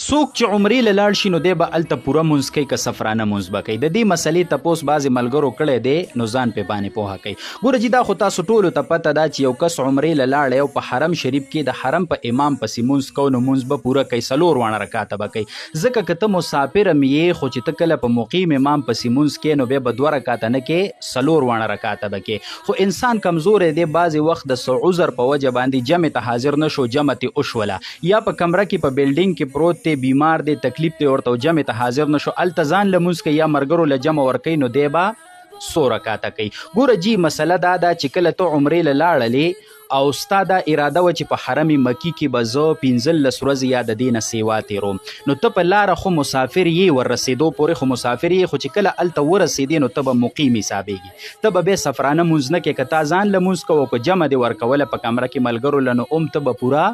څوک چې عمرې له لاړ شي نو دی به هلته پوره مونځ کوي که سفرانه مونځ به کوي. د دې مسلې تپوس بعضې ملګرو کړی دی نو ځان پې باندې پوهه کوي. ګوره جي دا خو تاسو ټولو ته پته ده چې یو کس عمرې له لاړی او په حرم شریف کې د حرم په امام پسې مونځ کو نو مونځ به پوره کوي، 4 واړه رکاته به کوي. ځکه که ته مسافر هم یې خو چې ته کله په مقیم امام پسې مونځ کې نو بیا به 2 رکاته نه کې 4 واړه رکاته به کې. خو انسان کمزوری دی، بعضې وخت د څه عذر په وجه باندې جمع ته حاضر نه شو، جمع تې وشوله، یا په کمره کې په بلډینګ کې پروت دی، بیمار دی، تکلیف دی ورته جمع ته حاضر نشو، هلته ځان لمونځ کوي یا مرګرو له جمع ورکوي نو دی به 100 رکاته کوي. ګوره جي مسله دا ده چې کله ته عمرې له لاړلې او ستا دا اراده وه چې په حرم مکي کې به زه 15 ورځې یا د دې نه سیوا تېروم، نو ته په لاره خو مسافر یې، ور رسېدو پورې خو مسافر یې، خو چې کله هلته ورسېدې نو ته به مقیم حسابېږي، ته به بیا سفرانه مونځ نه کوې. که تا ځان لمونځ کوو که جمع دې ورکوله په کمره کې ملګرو له، نو ته به پوره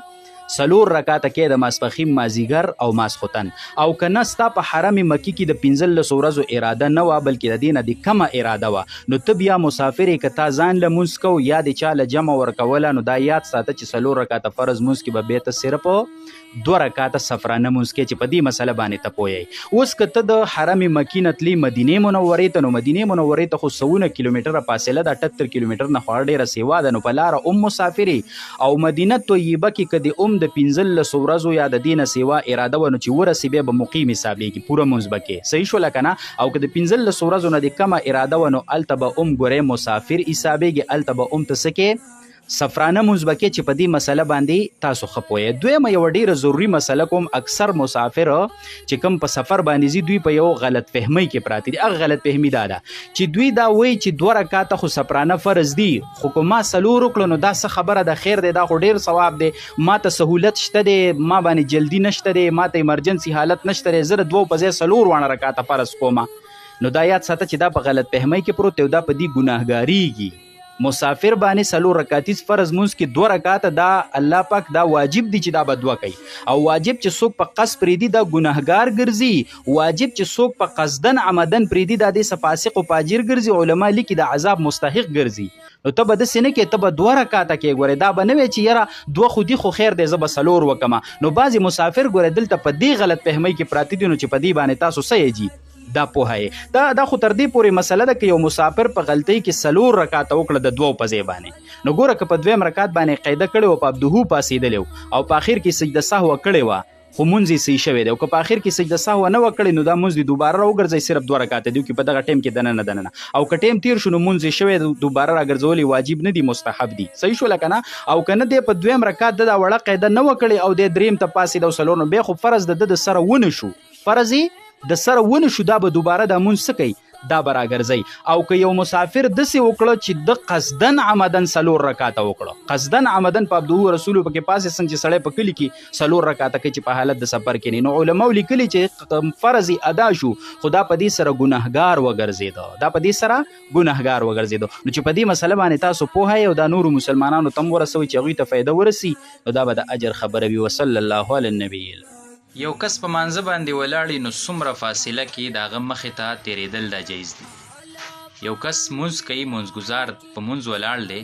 4 رکاته کې د ماسپښین، مازیګر او ماسخوتن. او که نه ستا په حرم مکي کې د 15 ورځو اراده نه وه بلکې د دې نه د کمه اراده وه، نو ته بیا مسافر یې، که تا ځان لمونځ کو یا د چا له جمع ورکوله، نو دا یاد ساته چې 4 رکاته فرض مونځ کې به بیرته صرف 2 رکاته سفرانه مونځ کې، چې په دې مسله باندې ته پوهیږئ. اوس که ته د حرم مکي نه تلي مدینې منورې ته، نو مدینې منورې ته خو 100 کیلومتره فاصله ده، 78 کیلومتر نه خو ډېره سیوا ده، نو په لاره مسافر او مدینه طیبه کې که د د 15 ورځو یا د دې نه سیوا اراده ونه چې ورسې بیا به مقیم حسابېږي، پوره مونځ به کې. صحیح شوله که نه؟ او که د 15 ورځو نه د کمه اراده ونه هلته به ګورې مسافر حسابېږي، هلته به ته څه کې سفرانه مونځ به کې، چې په دې مسله باندې تاسو ښه پوهیئ. دویمه یوه ډېره ضروري مسله کوم، اکثر مسافر چې کوم په سفر باندې ځي دوی په یو غلط فهمۍ کې پراته دي. هغه غلط فهمي دا ده چې دوی دا وایي چې 2 رکاته خو سفرانه فرض دي، خو که ما 4 وکړو نو دا څه خبره ده، خیر دی، دا خو ډېر ثواب دی، ما ته سهولت شته دی، ما باندې جلدي نشته دی، ما ته ایمرجنسي حالت نشته دی، زه د 2 په ځای 4 واړه رکاته فرض کومه. نو دا یاد ساته چې دا په غلط فهمۍ کې پروت دی او دا په دې ګناهګاریږي. مسافر باندې 4 رکاتیز فرض مونځ کې 2 رکاته دا الله پاک دا واجب دی چې دا به 2 کوي، او واجب چې څوک په قصد پرېږدي دا ګناهګار ګرځي، واجب چې څوک په قصدن عمدن پرېږدي دا دې فاسق او فاجر ګرځي، علما لیکي د عذاب مستحق ګرځي. نو ته به داسې نه کې، ته به 2 رکاته کې ګورې، دا به نه وی چې یاره 2 خو دي خو خیر دی زه به 4 وکمه. نو بعضې مسافر ګورې دلته په دې غلط فهمۍ کې پراته دي، نو چې په دې باندې تاسو څه یې دا پوهه دا خو تر دې پورې مسله ده که یو مسافر په غلطۍ کې 4 رکاته وکړه د 2 په ځای باندې، نو ګوره که په 2م رکات باندې قاعده کړې وه، په ابدهو پاسېدلی او په آخر کې سجده سهوه کړې وه، خو مونځ یې صحیح شوی دی، او که په آخر کې سجده سهوه نه وه کړې نو دا مونځ دې دوباره راوګرځئ، صرف 2 رکاته دي په دغه ټایم کې دننه، او که ټایم تیر شو نو مونځ یې شوی دی، دوباره راګرځول یې واجب نه دي، مستحب دي. صحیح شوله که نه؟ او که نه دی په 2م رکات د دا وړه قاعده نه وه کړې او دی 3م ته پاسېد او 4، نو بیا خو فرض د سره ونه شو، فرض د سره ونه شو، دا به دوباره دا مونځ څه کوي، دا به راګرځئ. او که یو مسافر داسې وکړه چې د قصدن عمدن 4 رکاته وکړه، قصدن عمدن په ابدهو رسولو پکې پاسې څنګه چې سړی په کلي کې 4 رکاته کوي چې په حالت د سفر کې نه، نو علماو لیکلي چې فرض ادا شو خو دا په دې سره ګناهګار وګرځېده، دا په دې سره ګناهګار وګرځېده. نو چې په دې مسله باندې تاسو پوهئ او دا نورو مسلمانانو ته هم ورسوئ چې هغوی ته فایده ورسي، نو دا به د اجر خبره وي. وصلی الله علی النبی. یو کس په مانځه باندې ولاړی نو څومره فاصله کې د هغه مخې ته تېرېدل دا جایز دي. یو کس مونځ کوي، مونځګزار په مونځ ولاړ دی،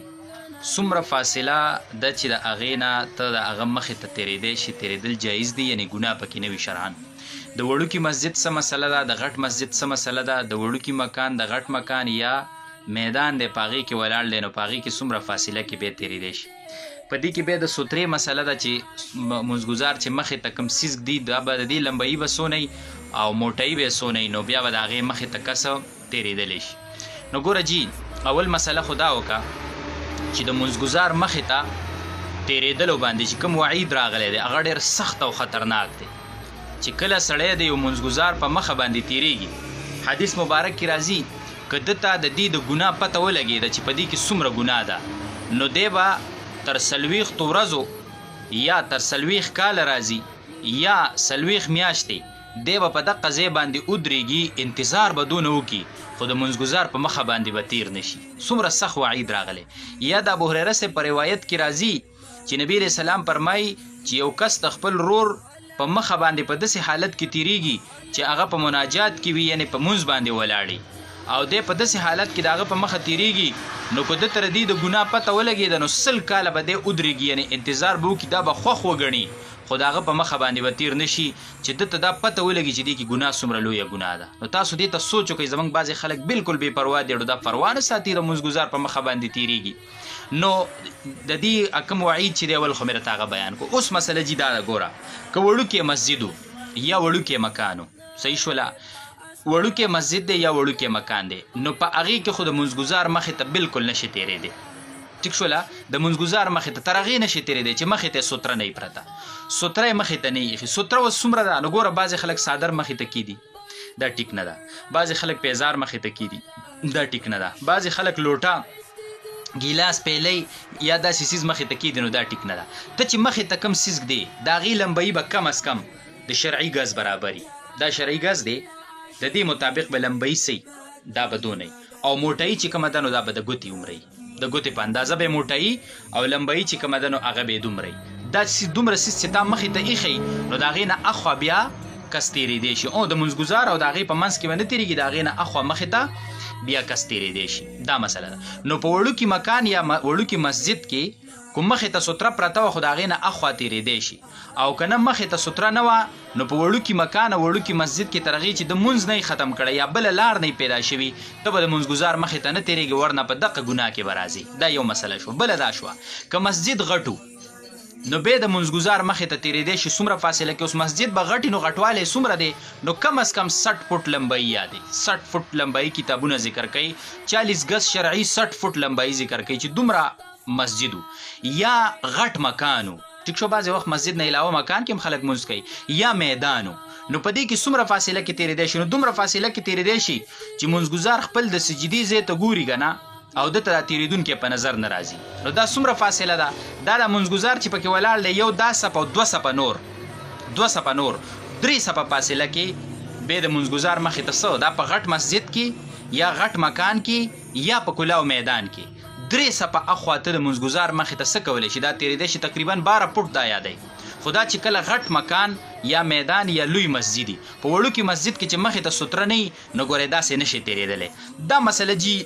څومره فاصله ده چې د هغې نه ته د هغه مخې ته تېرېدی شي، تېرېدل جایز دي، یعنې ګناه پکې نه وي شرعاً. د وړوکي مسجد څه مسله ده، د غټ مسجد څه مسله ده، د وړوکي مکان، د غټ مکان یا میدان دی په هغې کې ولاړ دی، نو په هغې کې څومره فاصله کې بیا تېرېدی شي. په دې کې بیا د سوترې مسله ده چې مونځګزار چې مخې ته کوم څیز ږدي دا به د دې لمبایي به څونه او موټایي به څونه، نو بیا به د هغې مخې ته کس تېرېدلی شي. نو ګوره جي اول مسله خو دا وکړه چې د مونځګزار مخې ته تېرېدلو باندې چې کوم وعید راغلی دی هغه ډېر سخت او خطرناک دی، چې کله سړی د یو مونځګزار په مخه باندې تېرېږي، حدیث مبارک کې راځي که ده ته د دې د ګناه پته ولګېده چې په دې کې څومره ګناه ده، نو دی به تر 40 ورځو یا تر 40 کاله راځي یا 40 میاشتې دی به په دقه ځای باندې ودرېږي، انتظار به دونه وکړي خو د مونځګزار په مخه باندې به تیر نشي. څومره سخت وعید راغلی. یا د ابوهریره صاحب په روایت کې راځي چې نبی علیه السلام فرمایي چې یو کس د خپل رور په مخه باندې په داسې حالت کې تیریږي چې هغه په مناجات کې وي، یعنې په مونځ باندې ولاړي، او دی په داسې حالت کې د هغه په مخه تیریږي، نو که ده ته د دې د ګناه پته ولګېده نو 100 کاله به دی ودرېږي، یعنې انتظار به وکړي، دا به خوښ وګڼي خو د هغه په مخه باندې به تیر نشي چې ده ته دا پته ولګي چې دې کې ګناه څومره لویه ګناه ده. نو تاسو دې ته سوچ وکړئ زموږ بعضې خلک بالکل بې پروا دي دا پروا نه ساتي د مونځګزار په مخه باندې تیریږي. نو د دې کوم وعید چې دی اول خو مې راته هغه بیان کو. اوس مسله جي دا ده ګوره که وړوکی مسجد یا وړوکی مکان صحیح شوله وړوکی مسجد دی یا وړوکی مکان دی نو په هغې کې خو د مونځګزار مخې ته بالکل نشي تیرېدی ټیک شوله د مونځګزار مخې ته تر هغې نشي تیرېدی چې مخې ته سوتره نه وي پرته سوتره یې مخې ته نه ایښي سوتره اوس څومره ده نو ګوره بعضې خلک صادر مخې ته کیدي دا ټیک نه ده بعضې خلک پیزار مخې ته کیدي دا ټیک نه ده بعضې خلک لوټه ګیلاس پیلی یا داسې سیز مخې ته کیدي نو دا ټیک نه ده ته چې مخې ته کم سیز دی د هغې لمبایي به کم از کم د شرعي ګز برابري دا شرعي ګز دی د دې مطابق به لمبایي سي دا به دونی او موټایي چې کومه ده نو دا به د ګوتې عمري د ګوتې په اندازه به موټایي او لمبایي چې کومه ده نو هغه به یې دومري دا دومره سیز چې تا مخې ته ایښی نو د هغې نه اخوا بیا کس تیرېدی شي او د مونځګزار او د هغې په منځ کې به نه تیرېږي د هغې نه اخوا مخې ته بیا کس تیرېدی شي دا مسله ده. نو په وړوکي مکان یا وړوکي مسجد کې کوم مخې ته سوتره پرته وه خو د هغې نه اخوا تیرېدی شي او که نه مخې ته سوتره نه وه نو په وړوکي مکان او وړوکي مسجد کې تر هغې چې د مونځ نه ختم کړی یا بله لار نه پیدا شوي ته به د مونځګزار مخې ته نه تیرېږي ورنه په دقه ګناه کې به راځي دا یو مسله شوه. بله دا شوه که مسجد غټو نو بیا د مونځګزار مخې ته تیرېدی شي څومره فاصله کې اوس مسجد به غټي نو غټوالی څومره دی نو کم از کم 60 فوټ لمبایي یادی 60 فوټ لمبایي کتابونه ذکر کوي 40 ګز شرعي 60 فوټ لمبایي ذکر کوي چې دومره مسجدو یا غټ مکانو ټیک شو بعضې وخت مسجد نه علاوه مکان کې هم خلک مونځ کوي یا میدانو نو په دې کې څومره فاصله کې تیرېدی شي نو دومره فاصله کې تیرېدی شي چې مونځګزار خپل د سجدې ځای ته ګوري که نه او دته دا تیریدونکی په نظر نه راځي نو دا څومره فاصله ده دا د مونځګزار چې پکې ولاړ دی یو 10 سپه او 2 سپه نور 2 سپه نور 3 سپه فاصله کې بیا د مونځګزار مخې ته څه دا په غټ مسجد کې یا غټ مکان کې یا په کلاو میدان کې 3 سپه اخوا ته د مونځګزار مخې ته څه کولی شي دا تیریدی شي تقریبا 12 فوټ دا یادی خو دا چې کله غټ مکان یا میدان یا لوی مسجدي په وړوکي مسجد کې چې مخې ته سوتره نه وي نو ګورې داسې نشي تیرېدلی دا مسله جي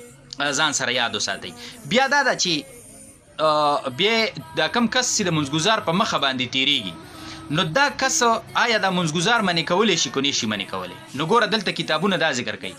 ځان سره یاد وساتئ. بیا دا ده چې بیا دا کم کس چې د مونځګزار په مخه باندې تیریږي نو دا کس آیا دا مونځګزار منې کولی شي که نشي منې کولی نو ګوره دلته کتابونه دا ذکر کوي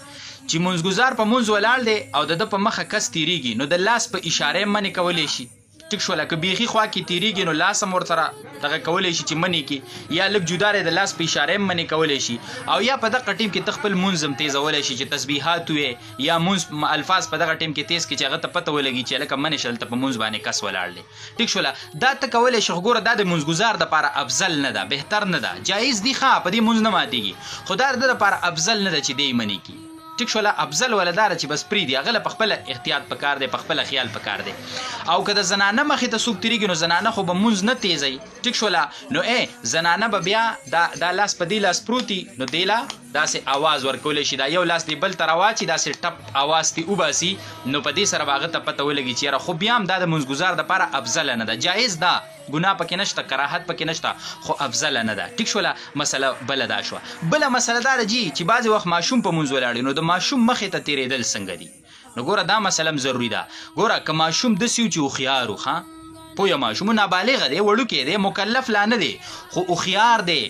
چې مونځګزار په مونځ ولاړ دی او د ده په مخه کس تیریږي نو د لاس په اشاره هم منې کولی شي ټیک شوله که بیخي خوا کې تیریږي نو لاس هم ورسره دغه کولی شي چې منې کړي یا لږ جدا دی د لاس په اشاره هم منې کولی شي او یا په دغه ټیم کې ته خپل مونځ هم تیزولی شي چې تسبیحات وې یا مونځ الفاظ په دغه ټیم کې تیز کړي چې هغه ته پته ولګي چې لکه منې شلته په مونځ باندې کس ولاړ دی ټیک شوله دا ته کولی شي خو ګوره دا د مونځګزار دپاره افضل نه ده بهتر نه ده جایز دي ښه په دې مونځ نه ماتېږي خو دا د ده دپاره افضل نه ده چې دی یې منې کړي ټیک شوله افضل ولا داره چې بس پرېږدي هغه له په خپله احتیاط پکار دی په خپله خیال پکار دی او که د زنانه مخې ته څوک تېرېږي نو زنانه خو به مونځ نه تیزوي ټیک شوله نو زنانه به بیا دا لاس په دې لاس پروت نو دې لا داسې اواز ورکولی شي دا یو لاس دی بل ته راواچي داسې ټپ اواز تې وباسي نو په دې سره به هغه ته پته ولګي چې یاره خو بیا هم دا د مونځګزار دپاره افضله نه ده جایز ده ګناه پکې نشته کراهت پکې نشته خو افضله نه ده ټیک شوله مسله بله دا شوه بله مسله دا ده جي چې بعضې وخت ماشوم په مونځ ولاړ نو د ماشوم مخې ته تیرېدل څنګه دي نو ګوره دا مسله هم ضروري ده ګوره که ماشوم داسې و چې هوښیار و ښه پوه ماشوم نابالغه دی وړوکی دی مکلف لا نه دی خو هوښیار دی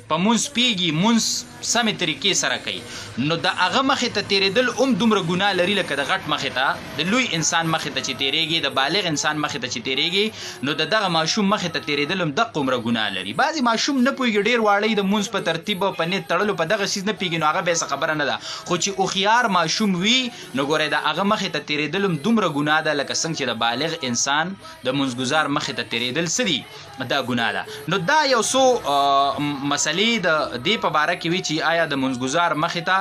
په مونځ پیږي مونځ سمې طریقې سره کوي نو د هغه مخې ته تیرېدل هم دومره ګناه لري لکه د غټ مخې ته د لوی انسان مخې ته چې تیرېږي د بالغ انسان مخې ته چې تیرېږي نو د دغه ماشوم مخې ته تیرېدل هم دقه عمره ګناه لري بعضې ماشوم نه پوهېږي ډېر واړی د مونځ په ترتیب او په نیت تړلو په دغه څیز نه پوهېږي نو هغه بیا څه خبره نه ده خو چې هوښیار ماشوم وي نو ګورئ د هغه مخې ته تیرېدل هم دومره ګناه ده لکه څنګه چې د بالغ انسان د مونځګزار مخې ته تیرېدل څه دي دا ګناه ده نو دا یو څو مسلې د دې په باره کې وي چې آیا د مونځګزار مخې ته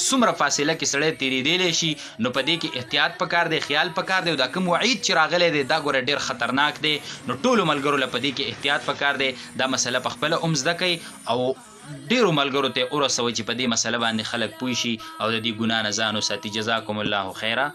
څومره فاصله کې سړی تیرېدلی شي نو په دې کې احتیاط پکار دی خیال پکار دی او دا کوم وعید چې راغلی دی دا ګوره ډېر خطرناک دی نو ټولو ملګرو له په دې کې احتیاط پکار دی دا مسله په خپله هم زده کوي او ډېرو ملګرو ته ورسوئ چې په دې مسله باندې خلک پوه شي او د دې ګناه نه ځان وساتي جزاکم الله خیره